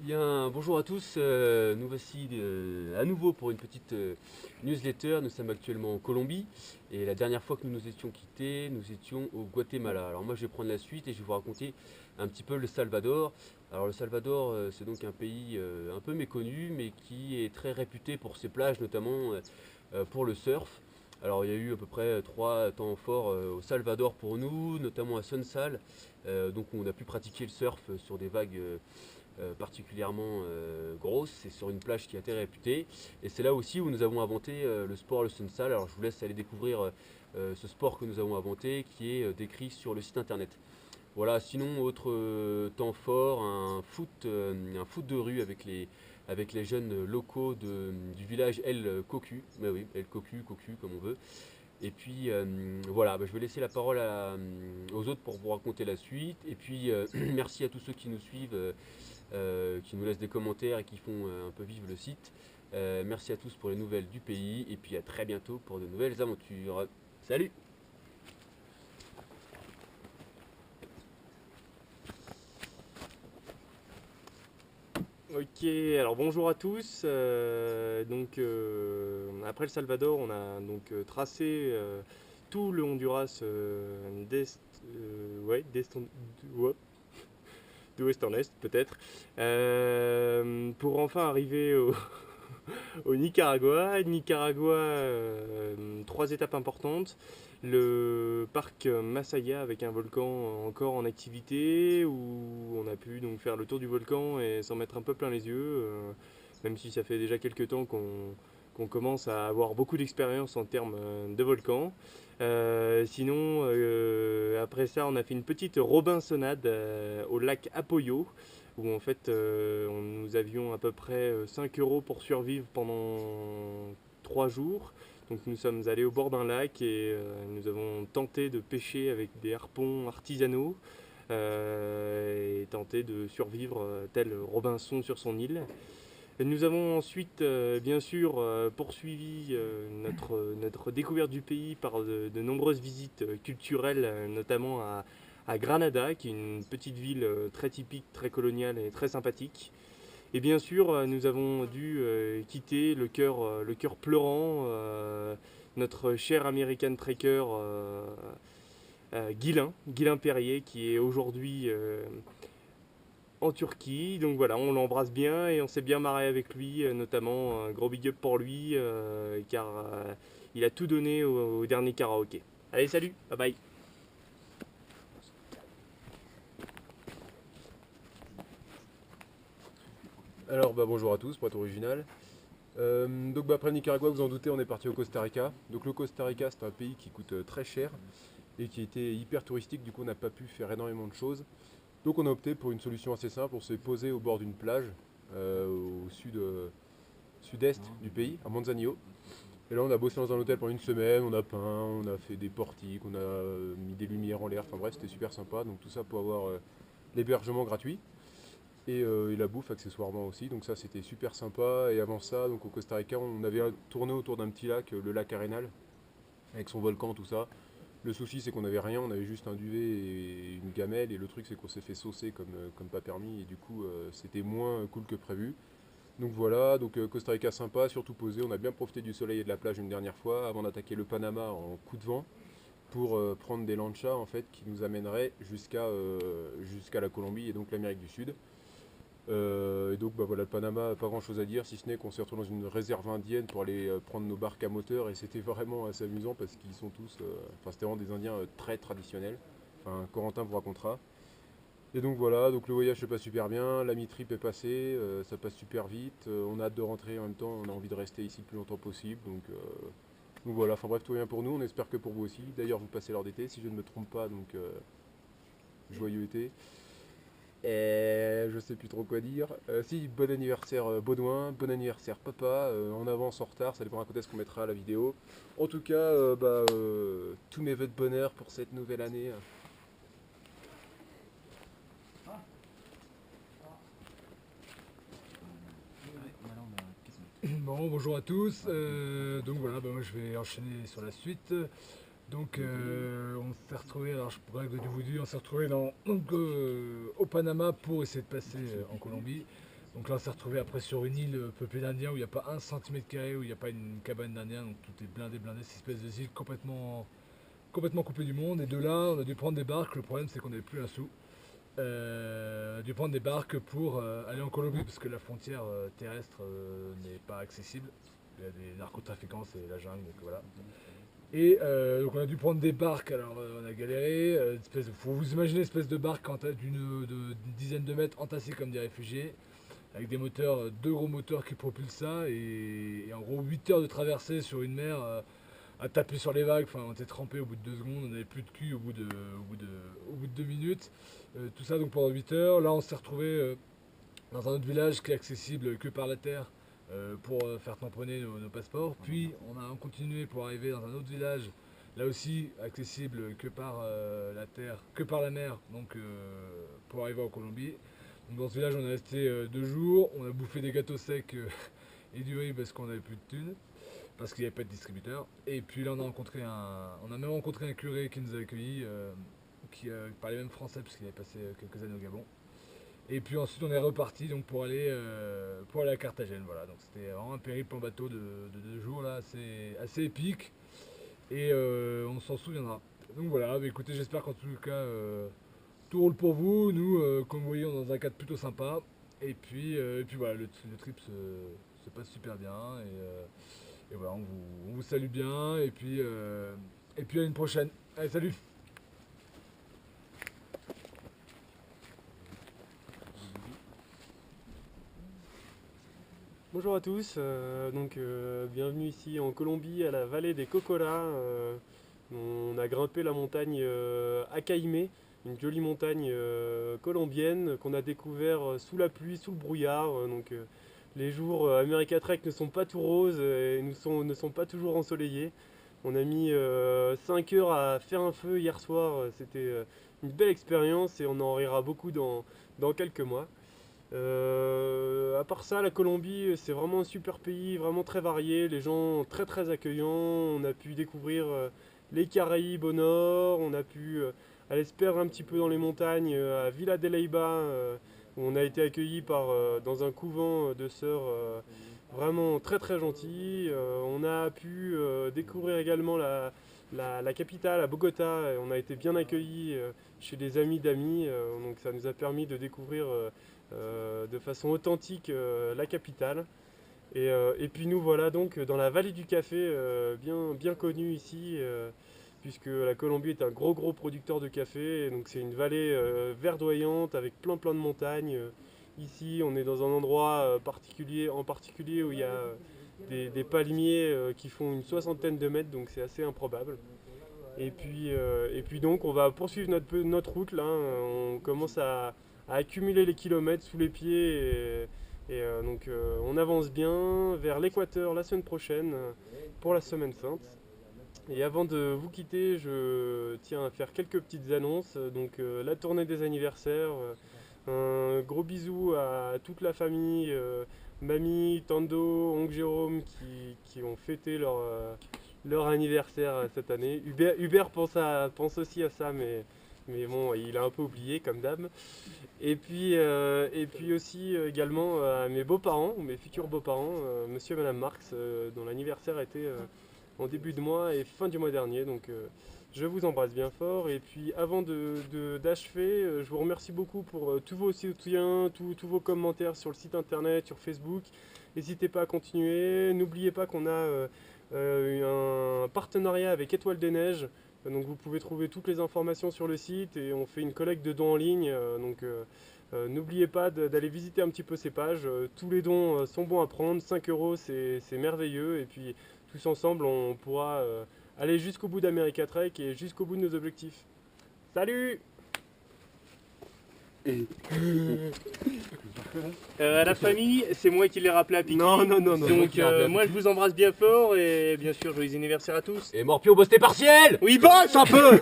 Bien, bonjour à tous, nous voici à nouveau pour une petite newsletter. Nous sommes actuellement en Colombie et la dernière fois que nous nous étions quittés, nous étions au Guatemala. Alors moi je vais prendre la suite et je vais vous raconter un petit peu le Salvador. Alors le Salvador c'est donc un pays un peu méconnu mais qui est très réputé pour ses plages, notamment pour le surf. Alors il y a eu à peu près trois temps forts au Salvador pour nous, notamment à Sunsal, donc on a pu pratiquer le surf sur des vagues particulièrement grosse, c'est sur une plage qui est très réputée. Et c'est là aussi où nous avons inventé le sport le sunsal. Alors je vous laisse aller découvrir ce sport que nous avons inventé qui est décrit sur le site internet. Voilà, sinon autre temps fort, un foot de rue avec les jeunes locaux du village El Cocu, mais oui, El Cocu, Cocu comme on veut. Et puis voilà, je vais laisser la parole aux autres pour vous raconter la suite. Et puis merci à tous ceux qui nous suivent, qui nous laissent des commentaires et qui font un peu vivre le site. Merci à tous pour les nouvelles du pays et puis à très bientôt pour de nouvelles aventures. Salut! Ok, alors bonjour à tous. Après le Salvador, on a tracé tout le Honduras ouais, d'ouest en est peut-être, pour enfin arriver au Nicaragua. Nicaragua, trois étapes importantes. Le parc Masaya avec un volcan encore en activité où on a pu donc faire le tour du volcan et s'en mettre un peu plein les yeux, même si ça fait déjà quelques temps qu'on commence à avoir beaucoup d'expérience en termes de volcan. Après ça, on a fait une petite Robinsonade au lac Apoyo, où en fait nous avions à peu près 5 euros pour survivre pendant 3 jours. Donc nous sommes allés au bord d'un lac et nous avons tenté de pêcher avec des harpons artisanaux et tenté de survivre tel Robinson sur son île. Et nous avons ensuite, bien sûr, poursuivi notre découverte du pays par de nombreuses visites culturelles, notamment à Granada, qui est une petite ville très typique, très coloniale et très sympathique. Et bien sûr, nous avons dû quitter le cœur pleurant, notre cher American Trekker Guilain Perrier, qui est aujourd'hui en Turquie. Donc voilà, on l'embrasse bien et on s'est bien marré avec lui, notamment un gros big up pour lui, car il a tout donné au dernier karaoké. Allez, salut, bye bye. Alors bonjour à tous, pour être original. Après le Nicaragua, vous en doutez, on est parti au Costa Rica. Donc le Costa Rica, c'est un pays qui coûte très cher et qui était hyper touristique, du coup on n'a pas pu faire énormément de choses. Donc on a opté pour une solution assez simple, on s'est posé au bord d'une plage au sud-est du pays, à Manzanillo. Et là on a bossé dans un hôtel pendant une semaine, on a peint, on a fait des portiques, on a mis des lumières en l'air, enfin bref c'était super sympa. Donc tout ça pour avoir l'hébergement gratuit et la bouffe accessoirement aussi, donc ça c'était super sympa. Et avant ça, donc au Costa Rica, on avait tourné autour d'un petit lac, le lac Arenal, avec son volcan, tout ça. Le souci c'est qu'on n'avait rien, on avait juste un duvet et une gamelle, et le truc c'est qu'on s'est fait saucer comme pas permis, et du coup c'était moins cool que prévu. Donc voilà, Costa Rica sympa, surtout posé, on a bien profité du soleil et de la plage une dernière fois, avant d'attaquer le Panama en coup de vent, pour prendre des lanchas en fait qui nous amèneraient jusqu'à la Colombie et donc l'Amérique du Sud. Voilà, le Panama, pas grand chose à dire, si ce n'est qu'on s'est retrouvé dans une réserve indienne pour aller prendre nos barques à moteur, et c'était vraiment assez amusant parce qu'ils sont tous, enfin c'était vraiment des Indiens très traditionnels. Enfin, Corentin vous racontera. Et donc voilà, donc le voyage se passe super bien, la mi-trip est passée, ça passe super vite, on a hâte de rentrer, en même temps on a envie de rester ici le plus longtemps possible, donc voilà, enfin bref, tout va bien pour nous, on espère que pour vous aussi. D'ailleurs vous passez l'heure d'été si je ne me trompe pas, joyeux été. Et je sais plus trop quoi dire. Si, bon anniversaire Baudouin, bon anniversaire papa, en avance, en retard, ça dépend à côté ce qu'on mettra à la vidéo. En tout cas, tous mes vœux de bonheur pour cette nouvelle année. Bon, bonjour à tous. Donc voilà, moi je vais enchaîner sur la suite. On s'est retrouvé, alors je pourrais vous dire, on s'est retrouvé au Panama pour essayer de passer en Colombie. Donc là on s'est retrouvé après sur une île peuplée d'Indiens où il n'y a pas un centimètre carré, où il n'y a pas une cabane d'Indiens, donc tout est blindé, cette espèce de île complètement coupée du monde. Et de là on a dû prendre des barques, le problème c'est qu'on n'avait plus un sou. On a dû prendre des barques pour aller en Colombie parce que la frontière terrestre n'est pas accessible. Il y a des narcotrafiquants, c'est la jungle, donc voilà. Et donc on a dû prendre des barques, alors on a galéré, faut vous imaginer une espèce de barque d'une dizaine de mètres entassée comme des réfugiés, avec des moteurs, deux gros moteurs qui propulsent ça, et en gros 8 heures de traversée sur une mer à taper sur les vagues, enfin on était trempé au bout de 2 secondes, on n'avait plus de cul au bout de 2 minutes, tout ça donc pendant 8 heures. Là on s'est retrouvé dans un autre village qui est accessible que par la terre, pour faire tamponner nos passeports. Puis on a continué pour arriver dans un autre village, là aussi accessible que par la terre, que par la mer, donc pour arriver en Colombie. Donc dans ce village on est resté 2 jours, on a bouffé des gâteaux secs et du riz parce qu'on n'avait plus de thunes, parce qu'il n'y avait pas de distributeur. Et puis là on a même rencontré un curé qui nous a accueillis, qui parlait même français parce qu'il avait passé quelques années au Gabon. Et puis ensuite on est reparti donc pour aller à Carthagène. Voilà, donc c'était vraiment un périple en bateau de 2 jours là, assez épique, et on s'en souviendra. Donc voilà, bah écoutez, j'espère qu'en tout cas tout roule pour vous. Nous, comme vous voyez, on est dans un cadre plutôt sympa. Et puis voilà, le trip se passe super bien, et voilà, on vous salue bien, et puis à une prochaine. Allez, salut. Bonjour à tous, bienvenue ici en Colombie à la vallée des Cocolas. On a grimpé la montagne Acaïmé, une jolie montagne colombienne qu'on a découvert sous la pluie, sous le brouillard. Les jours America Trek ne sont pas tout roses et ne sont pas toujours ensoleillés. On a mis 5 heures à faire un feu hier soir, c'était une belle expérience et on en rira beaucoup dans quelques mois. À part ça, la Colombie, c'est vraiment un super pays, vraiment très varié, les gens très très accueillants. On a pu découvrir les Caraïbes au nord, on a pu aller se perdre un petit peu dans les montagnes à Villa de Leyva, où on a été accueillis dans un couvent de sœurs vraiment très très gentil. On a pu découvrir également la capitale, à Bogota, et on a été bien accueillis chez des amis d'amis, donc ça nous a permis de découvrir de façon authentique la capitale. Et puis nous voilà donc dans la vallée du café, bien connue ici, puisque la Colombie est un gros producteur de café, et donc c'est une vallée verdoyante avec plein de montagnes. Ici on est dans un endroit en particulier où il y a des palmiers qui font une 60aine de mètres, donc c'est assez improbable. Et puis donc on va poursuivre notre route là, on commence à accumuler les kilomètres sous les pieds, donc on avance bien vers l'équateur la semaine prochaine pour la Semaine Sainte. Et avant de vous quitter, je tiens à faire quelques petites annonces. Donc la tournée des anniversaires, un gros bisou à toute la famille, mamie, Tando, oncle Jérôme qui ont fêté leur anniversaire cette année. Hubert pense aussi à ça, mais bon, il a un peu oublié comme d'hab. Et puis aussi également à mes beaux-parents, mes futurs beaux-parents, monsieur et madame Marx, dont l'anniversaire était en début de mois et fin du mois dernier. Donc je vous embrasse bien fort. Et puis avant d'achever, je vous remercie beaucoup pour tous vos soutiens, tous vos commentaires sur le site internet, sur Facebook. N'hésitez pas à continuer. N'oubliez pas qu'on a un partenariat avec Étoile des Neiges. Donc vous pouvez trouver toutes les informations sur le site, et on fait une collecte de dons en ligne. N'oubliez pas d'aller visiter un petit peu ces pages. Tous les dons sont bons à prendre. 5 euros, c'est merveilleux. Et puis tous ensemble, on pourra aller jusqu'au bout d'America Trek et jusqu'au bout de nos objectifs. Salut! La famille, c'est moi qui l'ai rappelé à Piquet. Non. Donc moi je vous embrasse bien fort, et bien sûr joyeux anniversaire à tous. Et Morpio, bosse tes partiels! Oui, bosse un peu.